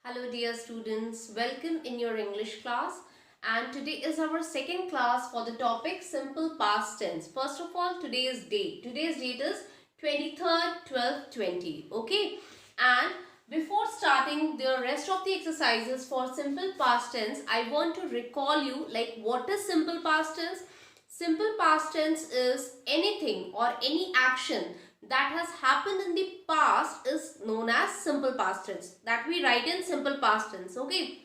Hello dear students, welcome in your English class, and today is our second class for the topic simple past tense. First of all, today's date. Today's date is 23rd 12th 20. Okay, and before starting the rest of the exercises for simple past tense, I want to recall you like what is simple past tense. Simple past tense is anything or any action that has happened in the past is known as simple past tense, that we write in simple past tense. Okay,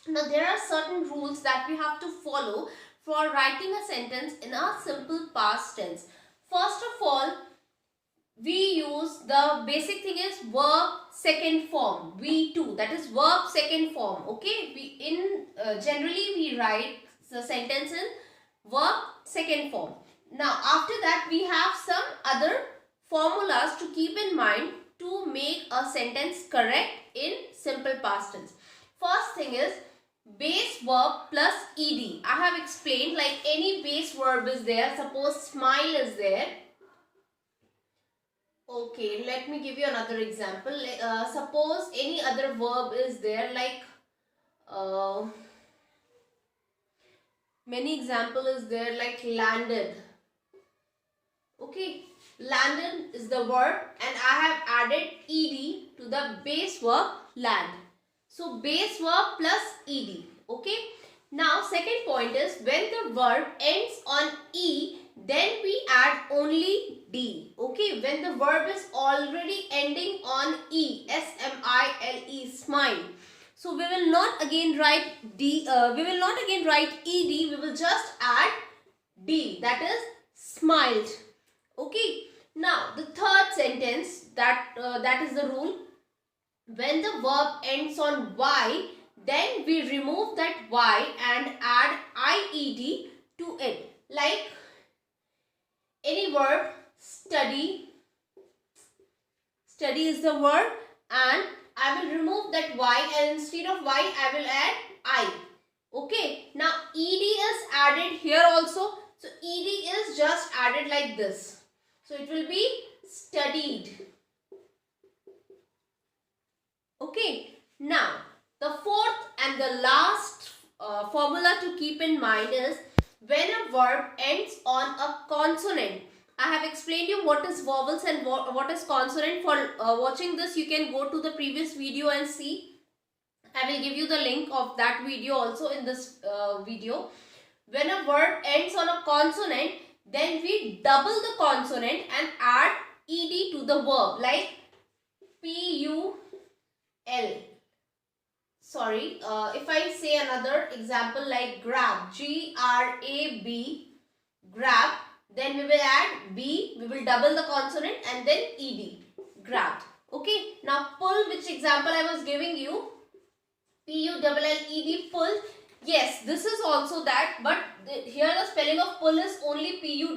now there are certain rules that we have to follow for writing a sentence in a simple past tense. First of all, we use the basic thing is verb second form, V2, that is verb second form. Okay, generally we write the sentence in verb second form. Now after that we have some other formulas to keep in mind to make a sentence correct in simple past tense. First thing is base verb plus ed. I have explained, like any base verb is there. Suppose smile is there. Okay, let me give you another example. Suppose any other verb is there, like many example is there, like landed. Okay, landed is the verb and I have added ed to the base verb land. So base verb plus ed. Okay, now second point is when the verb ends on e, then we add only d. Okay, when the verb is already ending on e, smile, smile. So we will not again write d. We will not again write ed. We will just add d. That is smiled. Okay. Now the third sentence, that is the rule. When the verb ends on y, then we remove that y and add ied to it. Like any verb, study. Study is the verb and I will remove that y and instead of y I will add I. Okay. Now ed is added here also. So ed is just added like this. So it will be studied. Okay. Now the fourth and the last formula to keep in mind is when a verb ends on a consonant. I have explained you what is vowels and what is consonant. For watching this, you can go to the previous video and see. I will give you the link of that video also in this video. When a verb ends on a consonant, then we double the consonant and add ed to the verb, like pul. Sorry, if I say another example like grab, grab, grab, then we will add b, we will double the consonant and then ed, grabbed. Okay, now pull, which example I was giving you, pulled, pull. Yes, this is also that, but here the spelling of pull is only pull.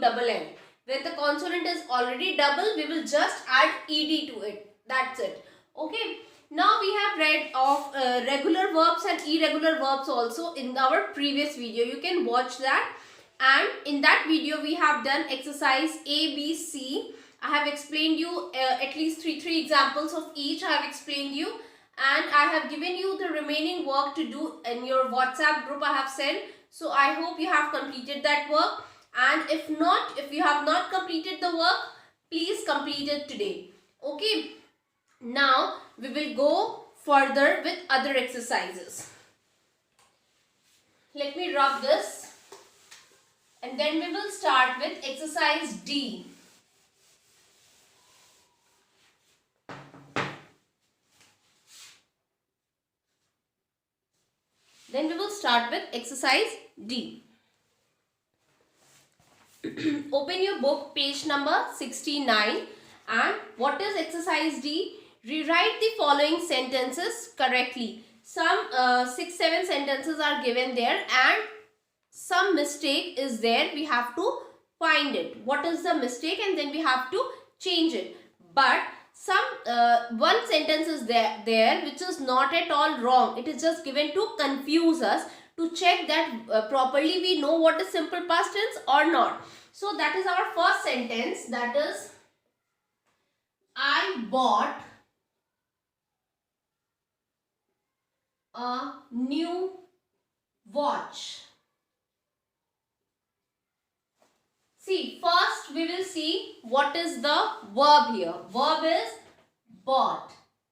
When the consonant is already double, we will just add ed to it. That's it. Okay. Now we have read of regular verbs and irregular verbs also in our previous video. You can watch that. And in that video we have done exercise A, B, C. I have explained you at least three examples of each. I have explained you. And I have given you the remaining work to do in your WhatsApp group I have sent. So I hope you have completed that work. And if not, if you have not completed the work, please complete it today. Okay. Now we will go further with other exercises. Let me rub this. And then we will start with exercise D. Then we will start with exercise D. Open your book, page number 69. And what is exercise D? Rewrite the following sentences correctly. Some 6-7 sentences are given there and some mistake is there. We have to find it. What is the mistake, and then we have to change it. But some one sentence is there which is not at all wrong. It is just given to confuse us, to check that properly we know what is simple past tense or not. So that is our first sentence, that is I bought a new watch. See, first we will see what is the verb here. Verb is bought.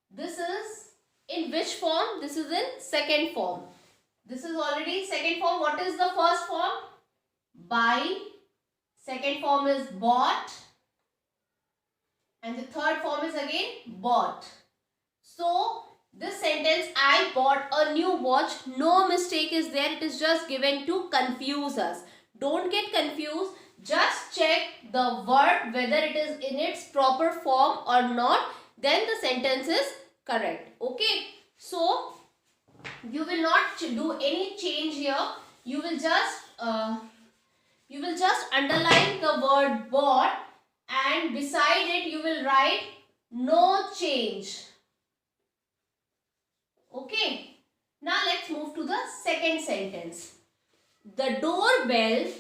This is in which form? This is in second form. This is already second form. What is the first form? Buy. Second form is bought. And the third form is again bought. So, this sentence, I bought a new watch, no mistake is there. It is just given to confuse us. Don't get confused. Just check the verb whether it is in its proper form or not. Then the sentence is correct. Okay. So, you will not do any change here. You will just underline the word bought, and beside it you will write no change. Okay. Now let's move to the second sentence. The doorbell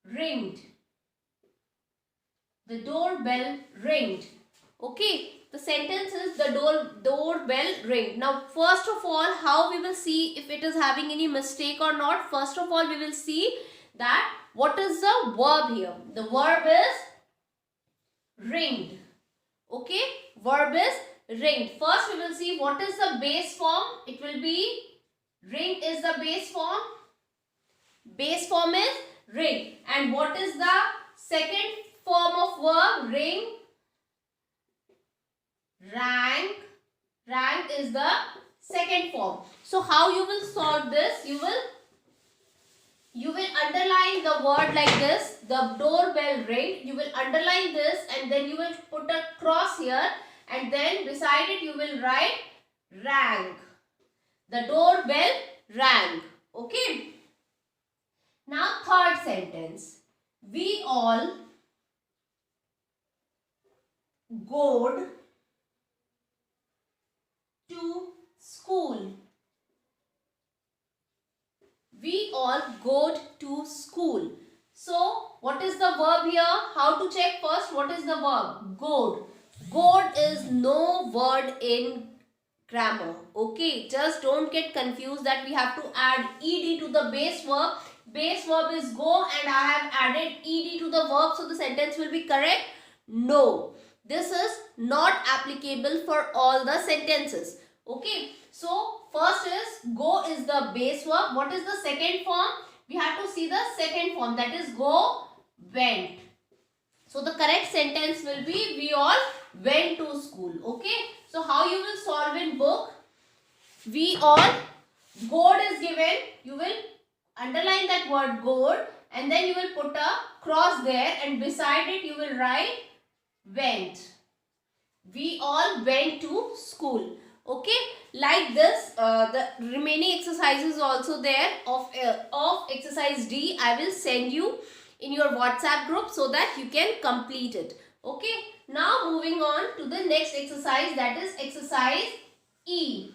ringed. The doorbell ringed. Okay. The sentence is the doorbell ringed. Now, first of all, how we will see if it is having any mistake or not? First of all, we will see that what is the verb here. The verb is ringed. Okay. Verb is ringed. First, we will see what is the base form. It will be ringed is the base form. Base form is ring. And what is the second form of verb? Ring. Rang. Rang is the second form. So how you will solve this? You will underline the word like this. The doorbell ring. You will underline this and then you will put a cross here, and then beside it you will write rang. The doorbell rang. Okay. Now third sentence. We all goed to school. We all go to school. So, what is the verb here? How to check first? What is the verb? Goed. Goed is no word in grammar. Okay, just don't get confused that we have to add ed to the base verb. Base verb is go and I have added ed to the verb, so the sentence will be correct? No. This is not applicable for all the sentences. Okay. So, first is go is the base verb. What is the second form? We have to see the second form, that is go, went. So, the correct sentence will be we all went to school. Okay. So, how you will solve in book? We all, goed is given. You will underline that word goed and then you will put a cross there and beside it you will write went. We all went to school. Okay, like this, the remaining exercises also there of exercise D. I will send you in your WhatsApp group so that you can complete it. Okay, now moving on to the next exercise, that is exercise E.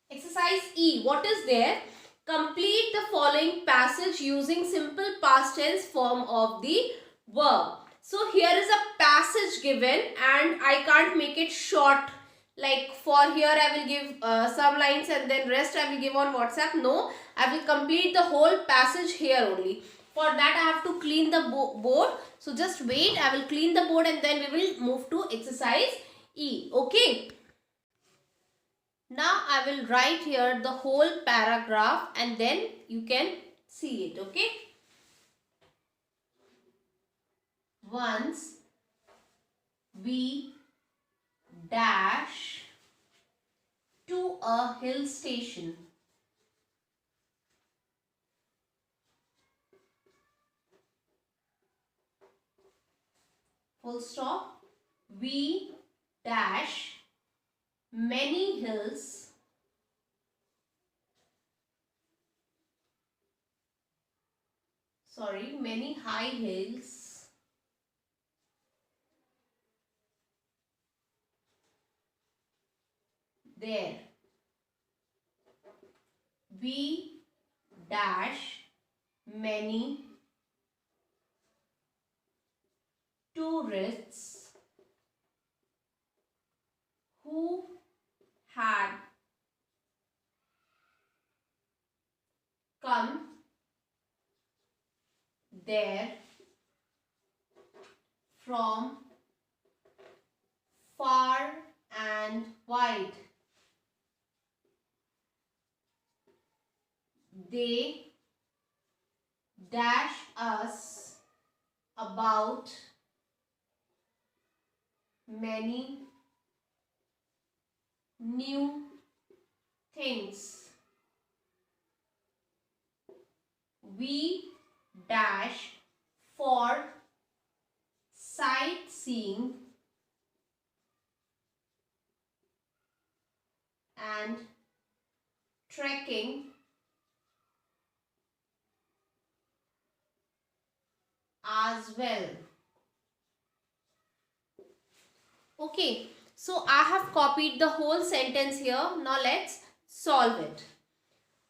Exercise E. What is there? Complete the following passage using simple past tense form of the verb. So here is a passage given and I can't make it short. Like for here I will give some lines and then rest I will give on WhatsApp. No, I will complete the whole passage here only. For that I have to clean the board. So just wait, I will clean the board and then we will move to exercise E. Okay. Now I will write here the whole paragraph and then you can see it. Okay. Once we dash to a hill station. Full stop. We dash many hills many high hills there. We dash many tourists who had come there from far and wide. They dash us about many new things. We dash for sightseeing and trekking as well. Okay, so I have copied the whole sentence here. Now let's solve it.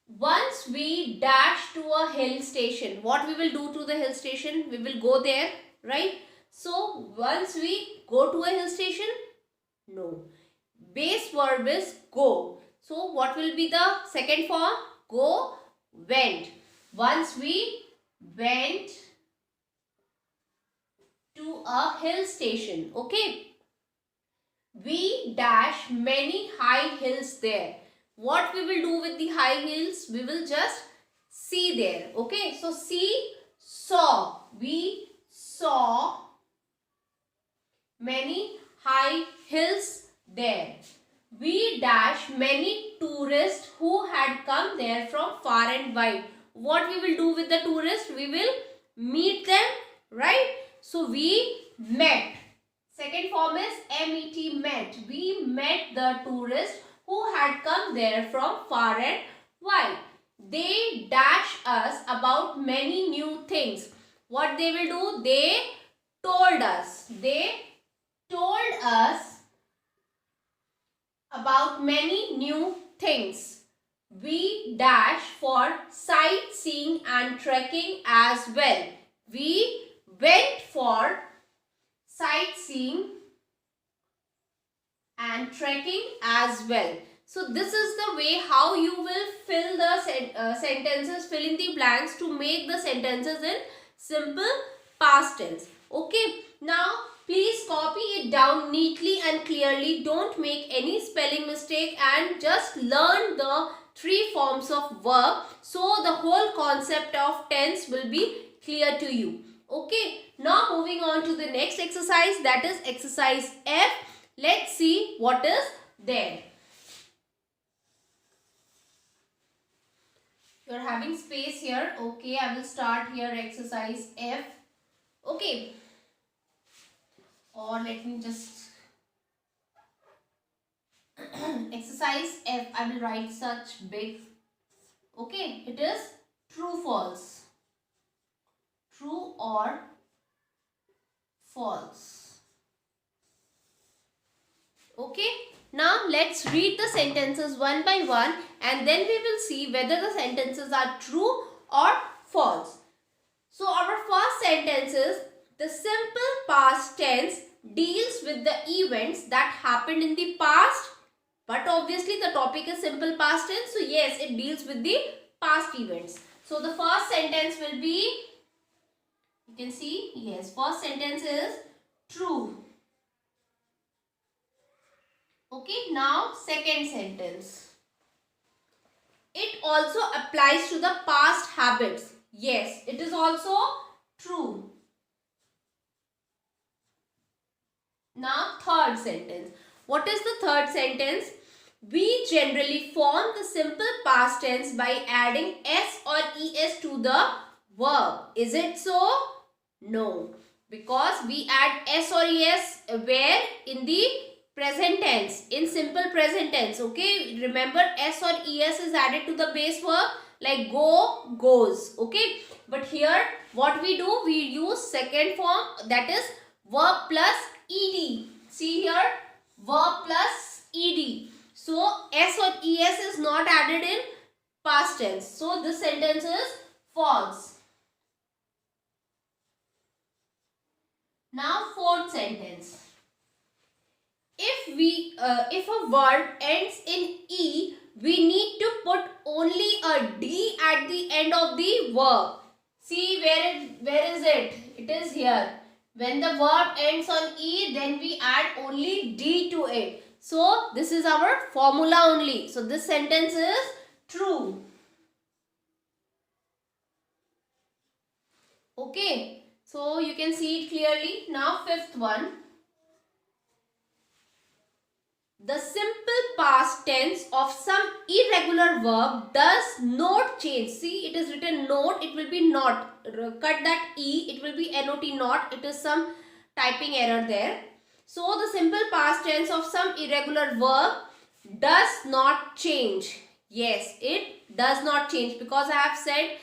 Once we dash to a hill station, what we will do to the hill station? We will go there, right? So once we go to a hill station, no. Base verb is go. So what will be the second form? Go, went. Once we went to a hill station, okay? We dash many high hills there. What we will do with the high hills? We will just see there. Okay. So see, saw. We saw many high hills there. We dash many tourists who had come there from far and wide. What we will do with the tourists? We will meet them, right? So we met. Second form is met, met. We met the tourists who had come there from far and wide. They dash us about many new things. What they will do? They told us. They told us about many new things. We dash for sightseeing and trekking as well. We went for sightseeing and trekking as well. So this is the way how you will fill the sentences, fill in the blanks to make the sentences in simple past tense. Okay. Now please copy it down neatly and clearly. Don't make any spelling mistake and just learn the three forms of verb. So the whole concept of tense will be clear to you. Okay. Now moving on to the next exercise, that is exercise F. Let's see what is there. You're having space here. Okay, I will start here exercise F. Okay. Or let me just exercise F. I will write such big. Okay, it is true, false. True or false. Okay. Now let's read the sentences one by one and then we will see whether the sentences are true or false. So our first sentence is, the simple past tense deals with the events that happened in the past, but obviously the topic is simple past tense, so yes, it deals with the past events. So the first sentence will be, you can see, yes, first sentence is true. Okay, now second sentence. It also applies to the past habits. Yes, it is also true. Now third sentence. What is the third sentence? We generally form the simple past tense by adding s or es to the verb. Is it so? No. Because we add s or es where? In the present tense. In simple present tense. Okay. Remember, s or es is added to the base verb like go, goes. Okay. But here what we do? We use second form, that is verb plus ed. See here, verb plus ed. So s or es is not added in past tense. So this sentence is false. Now fourth sentence. If a verb ends in E, we need to put only a D at the end of the verb. See where is it? It is here. When the verb ends on E, then we add only D to it. So this is our formula only. So this sentence is true. Okay. So you can see it clearly. Now fifth one. The simple past tense of some irregular verb does not change. See, it is written not, it will be not. Cut that E, it will be not not. It is some typing error there. So, the simple past tense of some irregular verb does not change. Yes, it does not change, because I have said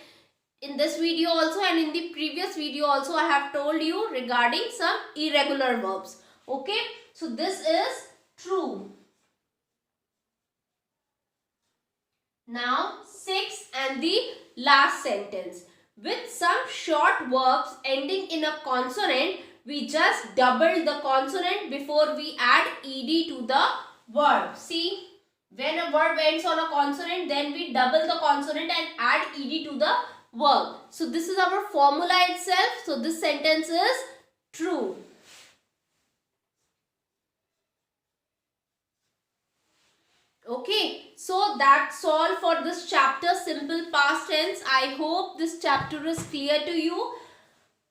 in this video also and in the previous video also I have told you regarding some irregular verbs. Okay, so this is true. Now sixth and the last sentence. With some short verbs ending in a consonant, we just double the consonant before we add ed to the verb. See, when a verb ends on a consonant, then we double the consonant and add ed to the verb. So this is our formula itself. So this sentence is true. Okay, so that's all for this chapter, simple past tense. I hope this chapter is clear to you.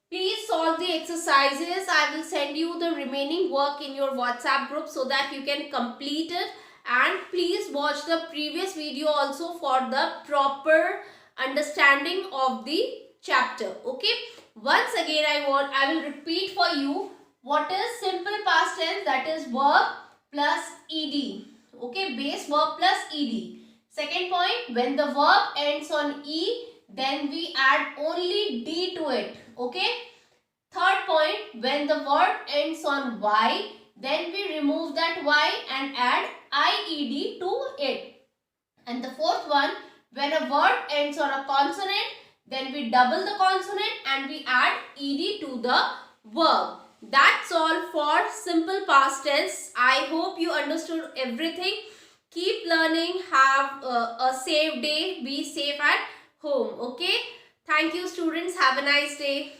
Please solve the exercises. I will send you the remaining work in your WhatsApp group so that you can complete it. And please watch the previous video also for the proper understanding of the chapter. Okay, once again I will repeat for you what is simple past tense. That is verb plus ed. Okay, base verb plus ed. Second point, when the verb ends on e, then we add only d to it. Okay. Third point, when the verb ends on y, then we remove that y and add ied to it. And the fourth one, when a verb ends on a consonant, then we double the consonant and we add ed to the verb. That's all for simple past tense. I hope you understood everything. Keep learning. Have a safe day. Be safe at home. Okay. Thank you, students. Have a nice day.